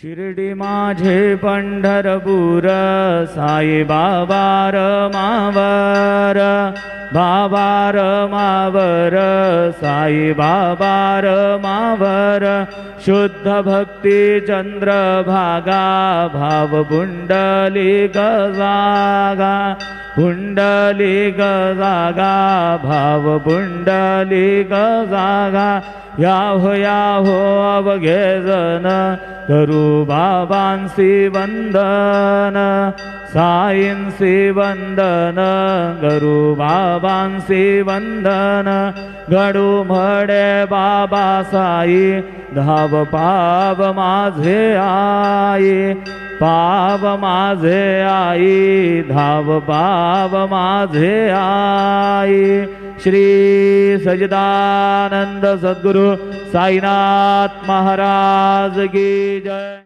शिर्डी माझे पंढरपूर साई बाबा रमावर, बाबा रमावर साई बाबा रमावर, शुद्ध भक्ती चंद्रभागा भाव पुंडलिक जागा, पुंडलिक जागा भाव पुंडलिक जागा, याहो याहो अवघे जन करू बाबांसी वंदन, साईंसी वंदन करू बाबांसी वंदन, घडू म्हडे बाबा साई धाव पाव माझे आई, पाव माझे आई धाव पाव माझे आई। श्री सच्चिदानंद सद्गुरु साईनाथ महाराज की जय।